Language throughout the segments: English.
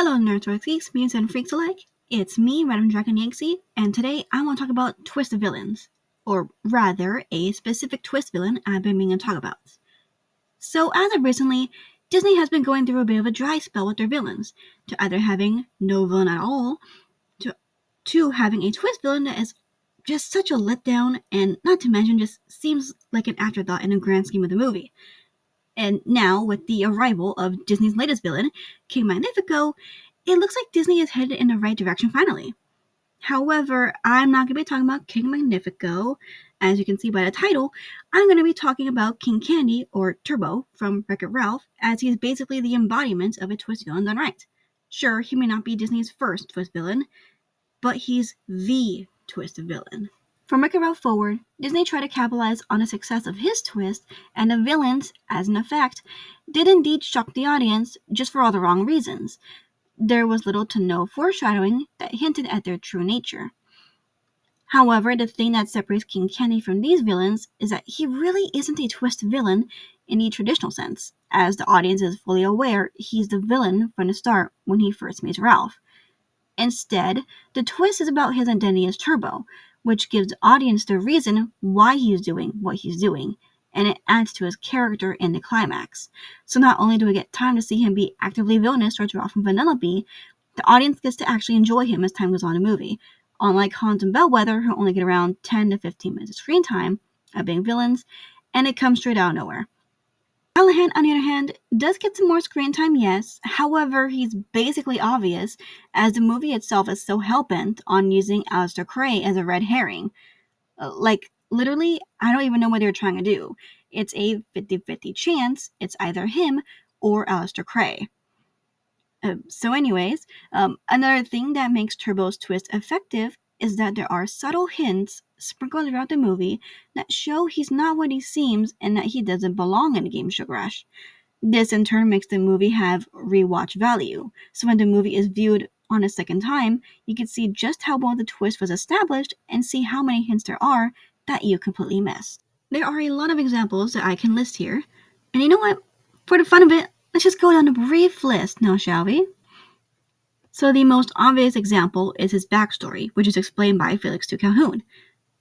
Hello nerds, geeks, mutants, and freaks alike. It's me, RandomDragon.EXE, and today I want to talk about twist villains. Or rather, a specific twist villain I've been meaning to talk about. So as of recently, Disney has been going through a bit of a dry spell with their villains, to either having no villain at all, to having a twist villain that is just such a letdown, and not to mention just seems like an afterthought in the grand scheme of the movie. And now, with the arrival of Disney's latest villain, King Magnifico, it looks like Disney is headed in the right direction finally. However, I'm not going to be talking about King Magnifico. As you can see by the title, I'm going to be talking about King Candy, or Turbo, from Wreck-It Ralph, as he's basically the embodiment of a twist villain done right. Sure, he may not be Disney's first twist villain, but he's the twist villain. From Wreck-It Ralph forward, Disney tried to capitalize on the success of his twist, and the villains, as an effect, did indeed shock the audience, just for all the wrong reasons. There was little to no foreshadowing that hinted at their true nature. However, the thing that separates King Candy from these villains is that he really isn't a twist villain in the traditional sense. As the audience is fully aware, he's the villain from the start when he first meets Ralph. Instead, the twist is about his identity as Turbo, which gives the audience the reason why he's doing what he's doing, and it adds to his character in the climax. So not only do we get time to see him be actively villainous towards Ralph and Vanellope, the audience gets to actually enjoy him as time goes on in the movie, unlike Hans and Bellwether, who only get around 10 to 15 minutes of screen time of being villains, and it comes straight out of nowhere. Callahan, on the other hand, does get some more screen time, yes. However, he's basically obvious, as the movie itself is so hell-bent on using Aleister Crowley as a red herring. Literally, I don't even know what they're trying to do. It's a 50-50 chance it's either him or Aleister Crowley. Another thing that makes Turbo's twist effective is that there are subtle hints sprinkled throughout the movie that show he's not what he seems and that he doesn't belong in the game Sugar Rush. This in turn makes the movie have rewatch value, so when the movie is viewed on a second time, you can see just how well the twist was established and see how many hints there are that you completely missed. There are a lot of examples that I can list here, and you know what? For the fun of it, let's just go down a brief list now, shall we? So the most obvious example is his backstory, which is explained by Felix to Calhoun.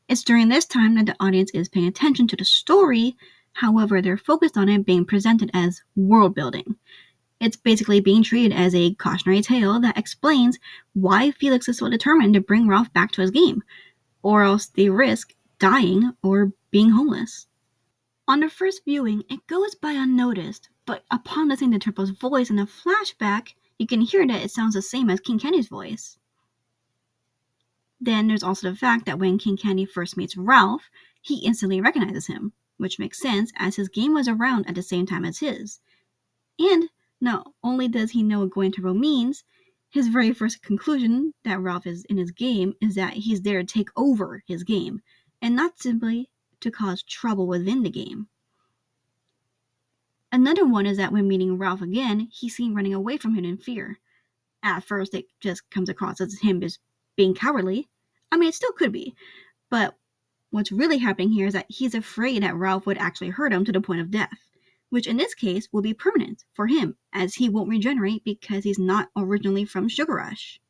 It's during this time that the audience is paying attention to the story, however they're focused on it being presented as world building. It's basically being treated as a cautionary tale that explains why Felix is so determined to bring Ralph back to his game, or else they risk dying or being homeless. On the first viewing, it goes by unnoticed, but upon listening to Turbo's voice in a flashback, you can hear that it sounds the same as King Candy's voice. Then there's also the fact that when King Candy first meets Ralph, he instantly recognizes him, which makes sense as his game was around at the same time as his. And not only does he know what going turbo means, his very first conclusion that Ralph is in his game is that he's there to take over his game, and not simply to cause trouble within the game. Another one is that when meeting Ralph again, he's seen running away from him in fear. At first, it just comes across as him as being cowardly. I mean, it still could be, but what's really happening here is that he's afraid that Ralph would actually hurt him to the point of death, which in this case will be permanent for him, as he won't regenerate because he's not originally from Sugar Rush.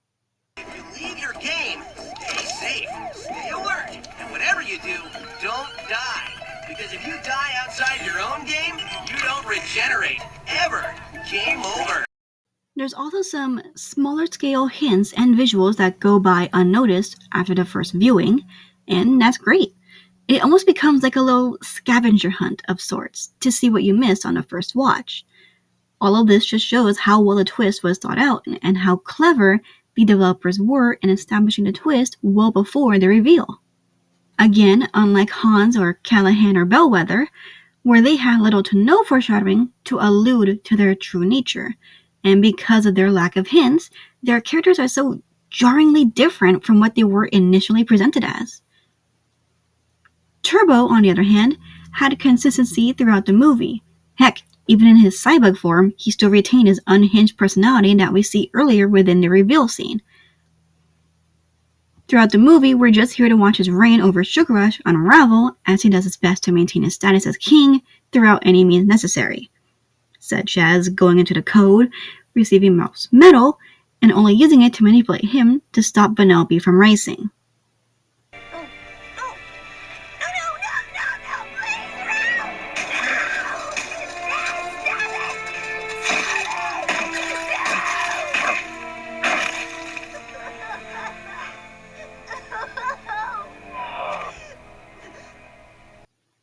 If you leave your game, stay safe, stay alert, and whatever you do, don't die. Because if you die outside your own game, you don't regenerate, ever. Game over. There's also some smaller scale hints and visuals that go by unnoticed after the first viewing, and that's great. It almost becomes like a little scavenger hunt of sorts to see what you missed on the first watch. All of this just shows how well the twist was thought out and how clever the developers were in establishing the twist well before the reveal. Again, unlike Hans or Callahan or Bellwether, where they had little to no foreshadowing to allude to their true nature, and because of their lack of hints, their characters are so jarringly different from what they were initially presented as. Turbo, on the other hand, had consistency throughout the movie. Heck, even in his cyborg form, he still retained his unhinged personality that we see earlier within the reveal scene. Throughout the movie, we're just here to watch his reign over Sugar Rush unravel as he does his best to maintain his status as king throughout any means necessary, such as going into the code, receiving Ralph's medal, and only using it to manipulate him to stop Vanellope from racing.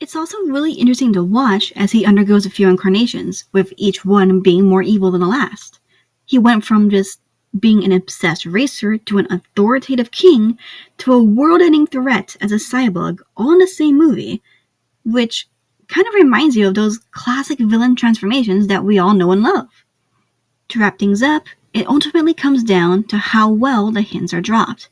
It's also really interesting to watch as he undergoes a few incarnations, with each one being more evil than the last. He went from just being an obsessed racer to an authoritative king to a world-ending threat as a cyborg, all in the same movie, which kind of reminds you of those classic villain transformations that we all know and love. To wrap things up, it ultimately comes down to how well the hints are dropped.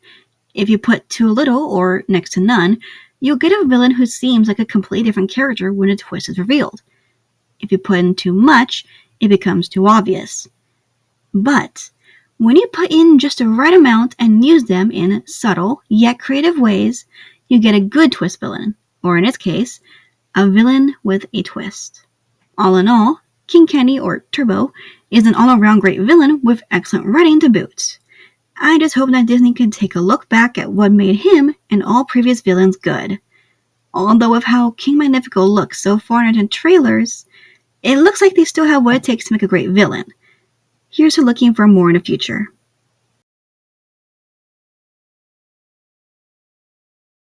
If you put too little or next to none, you'll get a villain who seems like a completely different character when a twist is revealed. If you put in too much, it becomes too obvious. But when you put in just the right amount and use them in subtle yet creative ways, you get a good twist villain, or in its case, a villain with a twist. All in all, King Candy, or Turbo, is an all-around great villain with excellent writing to boot. I just hope that Disney can take a look back at what made him and all previous villains good. Although with how King Magnifico looks so far in the trailers, it looks like they still have what it takes to make a great villain. Here's to looking for more in the future.